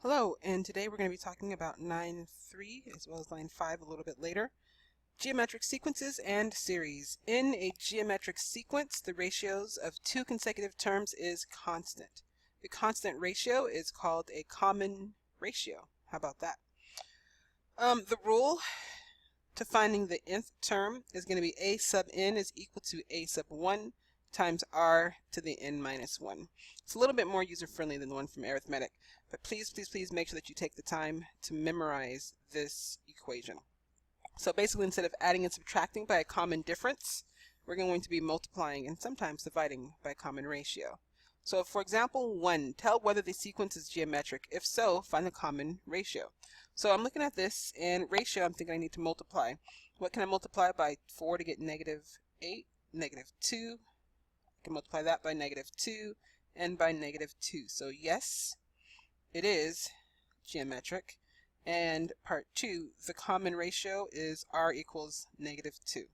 Hello, and today we're going to be talking about line 3 as well as line 5 a little bit later. Geometric sequences and series. In a geometric sequence, the ratios of two consecutive terms is constant. The constant ratio is called a common ratio. How about that? The rule to finding the nth term is going to be a sub n is equal to a sub 1 times r to the n minus 1. It's a little bit more user-friendly than the one from arithmetic, but please make sure that you take the time to memorize this equation. So basically, instead of adding and subtracting by a common difference, we're going to be multiplying and sometimes dividing by a common ratio. So for example, 1, tell whether the sequence is geometric. If so, find the common ratio. So I'm looking at this, and ratio, I'm thinking I need to multiply. What can I multiply by 4 to get negative 8? Negative 2. I can multiply that by negative 2 and by negative 2. So yes, it is geometric. And part 2, the common ratio is r equals negative 2.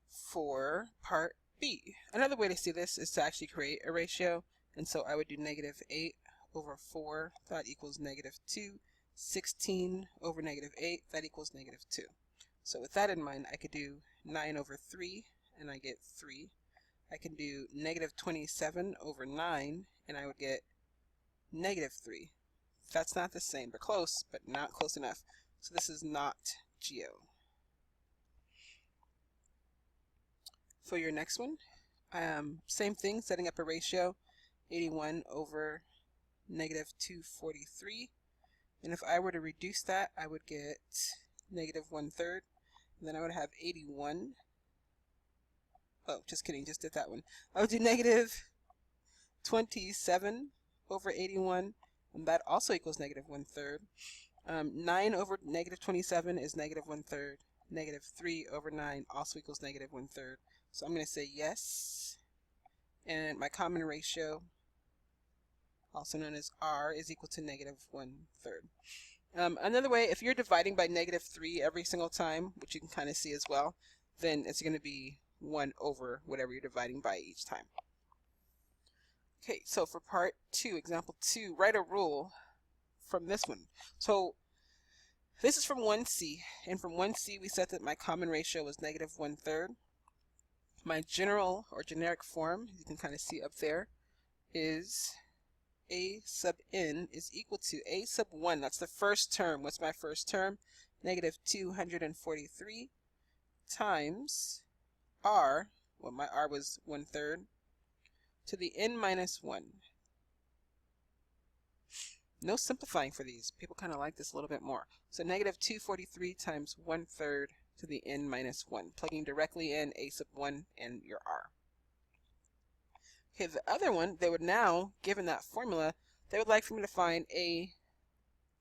For part B, another way to see this is to actually create a ratio. And so I would do negative 8 over 4, that equals negative 2. 16 over negative 8, that equals negative 2. So with that in mind, I could do 9 over 3, and I get 3. I can do negative 27 over 9, and I would get negative 3. That's not the same. They're close, but not close enough. So this is not geo. For your next one, same thing, setting up a ratio, 81 over negative 243. And if I were to reduce that, I would get negative 1/3. And then I would have 81. Oh, just kidding, just did that one. I would do negative 27 over 81, and that also equals negative 1/3. 9 over negative 27 is negative 1/3. Negative 3 over 9 also equals negative 1/3. So I'm going to say yes. And my common ratio, also known as r, is equal to negative 1/3. Another way, if you're dividing by negative 3 every single time, which you can kind of see as well, then it's going to be 1 over whatever you're dividing by each time. Okay, so for part 2, example 2, write a rule from this one. So this is from 1C, and from 1C we said that my common ratio was negative 1/3. My general or generic form, you can kind of see up there, is a sub n is equal to a sub 1. That's the first term. What's my first term? Negative 243 times r, well, my r was 1/3, to the n minus 1. No simplifying for these. People kind of like this a little bit more. So negative 243 times 1/3 to the n minus 1, plugging directly in a sub 1 and your r. Okay, the other one, they would now, given that formula, they would like for me to find a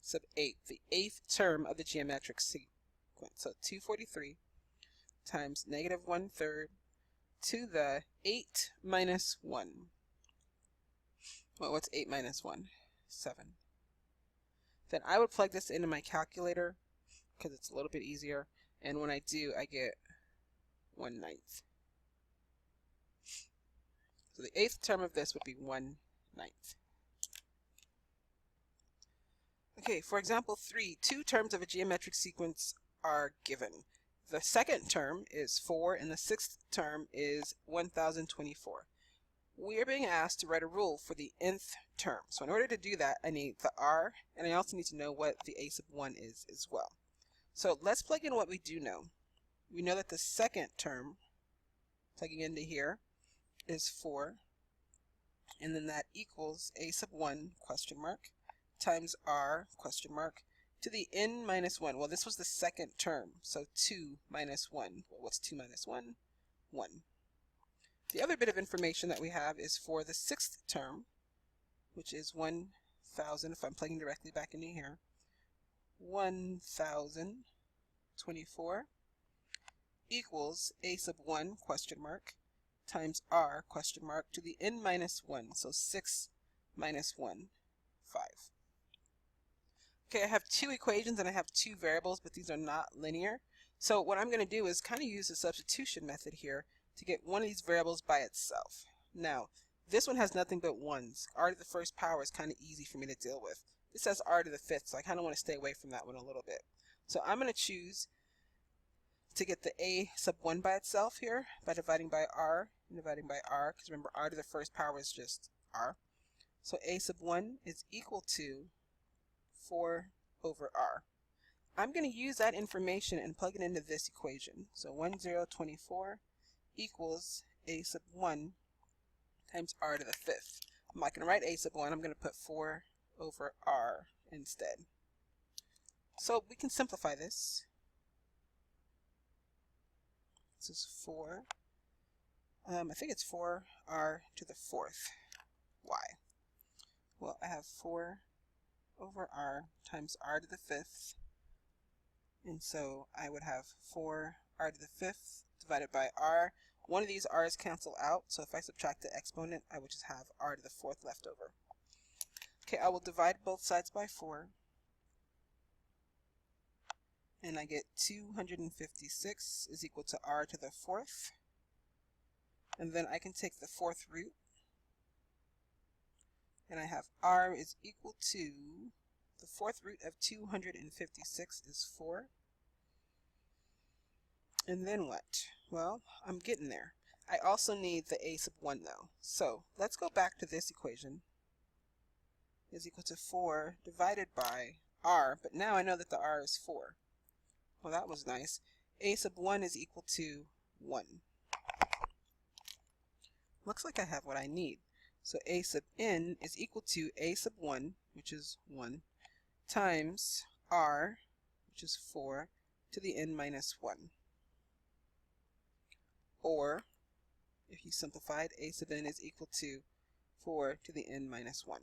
sub 8, the 8th term of the geometric sequence. So 243 times negative 1/3 to the 8 minus 1. Well, what's 8 minus 1? 7. Then I would plug this into my calculator because it's a little bit easier. And when I do, I get 1/9. So the 8th term of this would be 1/9. Okay, for example 3, two terms of a geometric sequence are given. The second term is 4, and the 6th term is 1024. We are being asked to write a rule for the nth term. So in order to do that, I need the r, and I also need to know what the a sub 1 is as well. So let's plug in what we do know. We know that the second term, plugging into here, is 4, and then that equals a sub 1 question mark times r question mark to the n minus 1. Well, this was the second term, so 2 minus 1. Well, what's 2 minus 1? 1. The other bit of information that we have is for the 6th term, which is 1000, if I'm plugging directly back into here, 1024 equals a sub 1 question mark times r question mark to the n minus 1, so 6 minus 1, 5. Okay, I have two equations and I have two variables, but these are not linear. So what I'm going to do is kind of use the substitution method here to get one of these variables by itself. Now, This one has nothing but ones. R to the first power is kind of easy for me to deal with. This has R to the fifth, so I kind of want to stay away from that one a little bit. So I'm going to choose to get the a sub 1 by itself here by dividing by r and dividing by r, because remember r to the first power is just r. So a sub 1 is equal to 4 over r. I'm going to use that information and plug it into this equation. So 1024 equals a sub 1 times r to the fifth. I'm not going to write a sub 1, I'm going to put 4 over r instead. So we can simplify this. This is 4. I think it's 4r to the fourth y. Well, I have 4 over r times r to the fifth. And so I would have 4r to the fifth divided by r. One of these r's cancel out, so if I subtract the exponent, I would just have r to the fourth left over. Okay, I will divide both sides by 4. And I get 256 is equal to r to the fourth. And then I can take the fourth root. And I have r is equal to, the fourth root of 256 is 4. And then what? Well, I'm getting there. I also need the a sub 1 though. So let's go back to this equation. Is equal to 4 divided by r, but now I know that the r is 4. Well, that was nice. A sub 1 is equal to 1. Looks like I have what I need. So a sub n is equal to a sub 1, which is 1, times r, which is 4, to the n minus 1. Or, if you simplified, a sub n is equal to 4 to the n minus 1.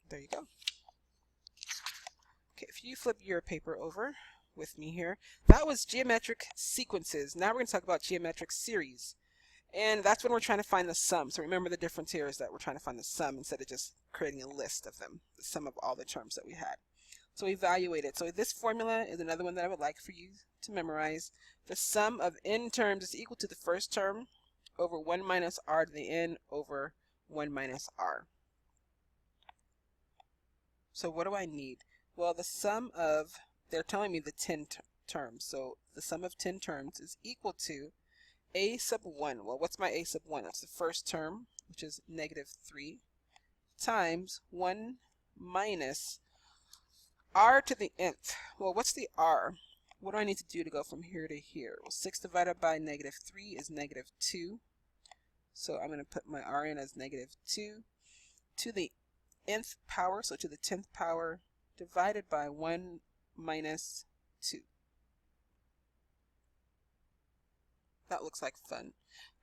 There you go. Okay, if you flip your paper over with me here, that was geometric sequences. Now we're going to talk about geometric series. And that's when we're trying to find the sum. So remember, the difference here is that we're trying to find the sum instead of just creating a list of them, the sum of all the terms that we had. So evaluate it. So this formula is another one that I would like for you to memorize. The sum of n terms is equal to the first term over 1 minus r to the n over 1 minus r. So what do I need? Well, the sum of, they're telling me the 10 terms. So the sum of 10 terms is equal to a sub 1. Well, what's my a sub 1? That's the first term, which is negative 3, times 1 minus r to the nth. Well, what's the r? What do I need to do to go from here to here? Well, 6 divided by negative 3 is negative 2. So I'm going to put my r in as negative 2 to the nth power, so to the 10th power, divided by 1 minus 2. That looks like fun.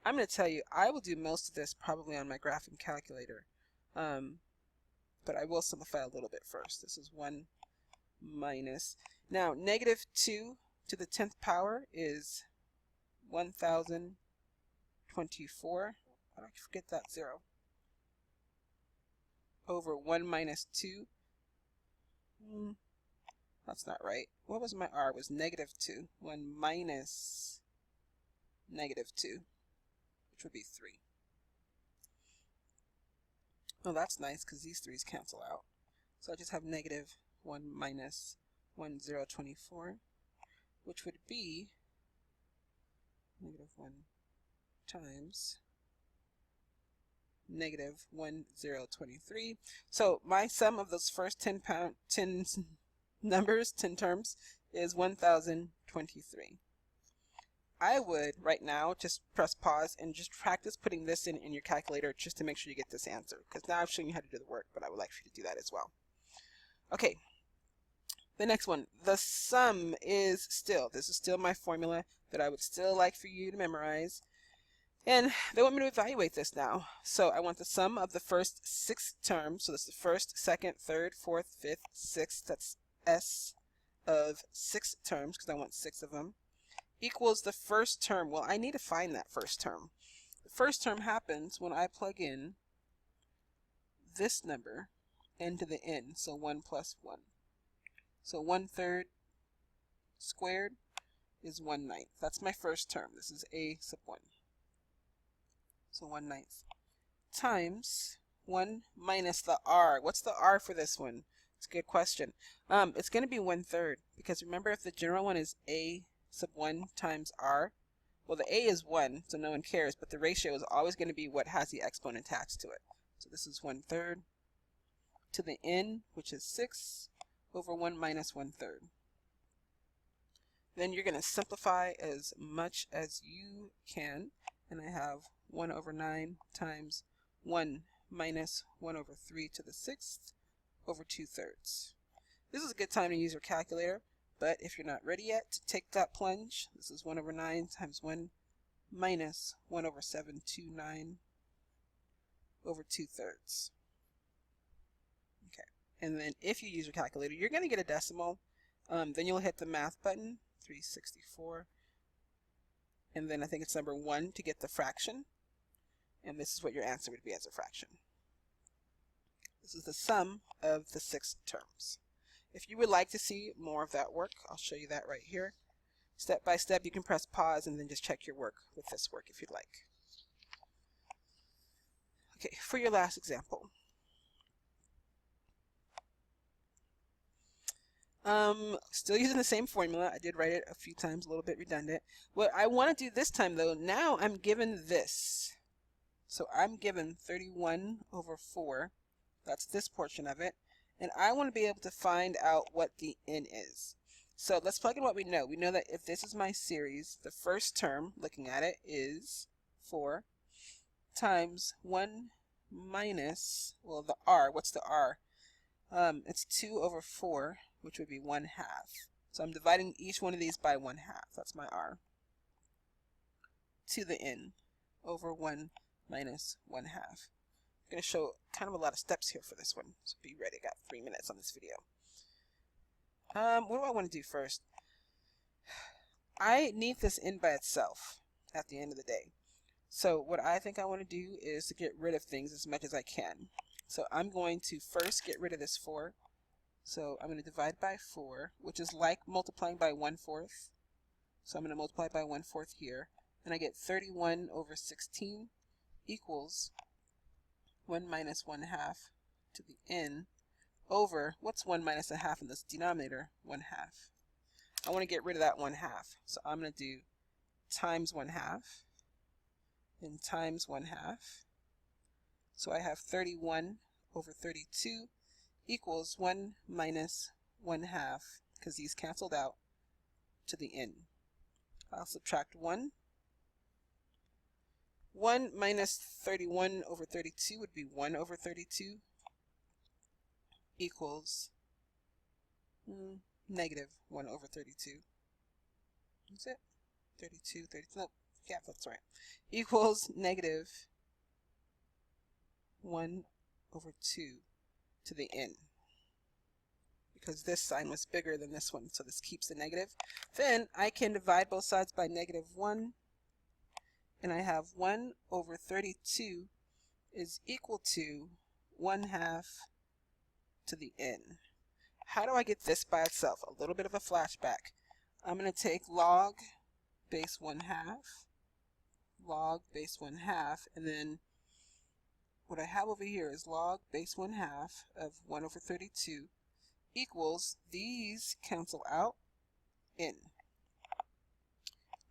I'm going to tell you, I will do most of this probably on my graphing calculator, but I will simplify a little bit first. This is 1 minus. Now, negative 2 to the 10th power is 1024. How do I forget that 0? Over 1 minus 2. That's not right. What was my r? It was negative 2. 1 minus negative 2, which would be 3. Oh, that's nice because these 3's cancel out. So I just have negative 1 minus 1024, which would be negative 1 times negative 1023. So my sum of those first 10 numbers, 10 terms, is 1023. I would, right now, just press pause and just practice putting this in your calculator just to make sure you get this answer. Because now I've shown you how to do the work, but I would like for you to do that as well. Okay, the next one. The sum is still, this is still my formula that I would still like for you to memorize. And they want me to evaluate this now. So I want the sum of the first 6 terms. So that's the first, second, third, fourth, fifth, sixth. That's S of 6 terms because I want 6 of them. Equals the first term. Well, I need to find that first term. The first term happens when I plug in this number n to the n, so 1 plus 1. So 1/3 squared is 1/9. That's my first term. This is a sub 1. so 1/9, times 1 minus the r. What's the r for this one? It's a good question. It's going to be 1/3, because remember, if the general one is a sub 1 times r, well, the a is 1, so no one cares, but the ratio is always going to be what has the exponent attached to it. So this is 1/3 to the n, which is 6 over 1 minus 1/3. Then you're going to simplify as much as you can, and I have 1/9 times 1 minus 1/3 to the 6th over 2/3. This is a good time to use your calculator, but if you're not ready yet to take that plunge, this is 1/9 times 1 minus 1/729 over 2/3. Okay, and then if you use your calculator, you're going to get a decimal. Then you'll hit the math button, 364, and then I think it's number 1 to get the fraction, and this is what your answer would be as a fraction. This is the sum of the 6 terms. If you would like to see more of that work, I'll show you that right here. Step by step, you can press pause and then just check your work with this work if you'd like. Okay, for your last example. Still using the same formula. I did write it a few times, a little bit redundant. What I want to do this time though, now I'm given this. So I'm given 31/4. That's this portion of it. And I want to be able to find out what the n is. So let's plug in what we know. We know that if this is my series, the first term, looking at it, is 4 times 1 minus, well, the r. What's the r? It's 2/4, which would be 1/2. So I'm dividing each one of these by 1/2. That's my r. To the n over 1 minus 1/2. I'm going to show kind of a lot of steps here for this one, so be ready. I got 3 minutes on this video. What do I want to do first? I need this n by itself at the end of the day. So what I think I want to do is to get rid of things as much as I can. So I'm going to first get rid of this 4. So I'm going to divide by 4, which is like multiplying by 1/4. So I'm going to multiply by 1/4 here, and I get 31/16 equals 1 minus 1/2 to the n over, what's 1 minus 1/2 in this denominator? 1/2. I want to get rid of that 1/2. So I'm going to do times 1/2 and times 1/2. So I have 31/32 equals 1 minus 1/2, because these canceled out, to the n. I'll subtract 1. 1 minus 31/32 would be 1/32 equals negative 1/32. Is it? 32, 30, no, yeah, that's right. Equals negative 1/2 to the n. Because this sign was bigger than this one, so this keeps the negative. Then I can divide both sides by -1, and I have 1/32 is equal to 1/2 to the n. How do I get this by itself? A little bit of a flashback. I'm going to take log base 1/2, log base 1/2, and then what I have over here is log base 1/2 of 1/32 equals, these cancel out, n.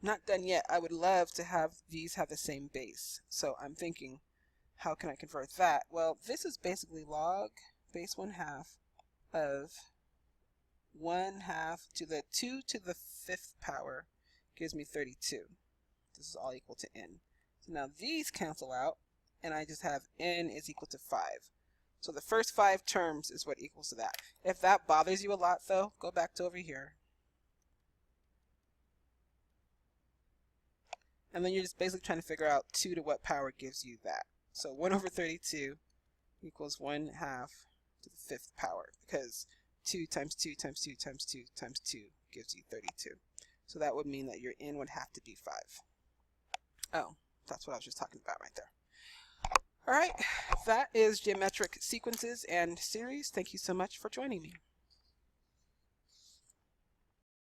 Not done yet. I would love to have these have the same base. So I'm thinking, how can I convert that? Well, this is basically log base 1/2 of 1/2 to the 2 to the 5th power gives me 32. This is all equal to n. So now these cancel out, and I just have n is equal to 5. So the first 5 terms is what equals to that. If that bothers you a lot though, go back to over here. And then you're just basically trying to figure out 2 to what power gives you that. So 1/32 equals 1/2 to the 5th power, because 2 times 2 times 2 times 2 times 2 gives you 32. So that would mean that your n would have to be 5. Oh, that's what I was just talking about right there. All right, that is geometric sequences and series. Thank you so much for joining me.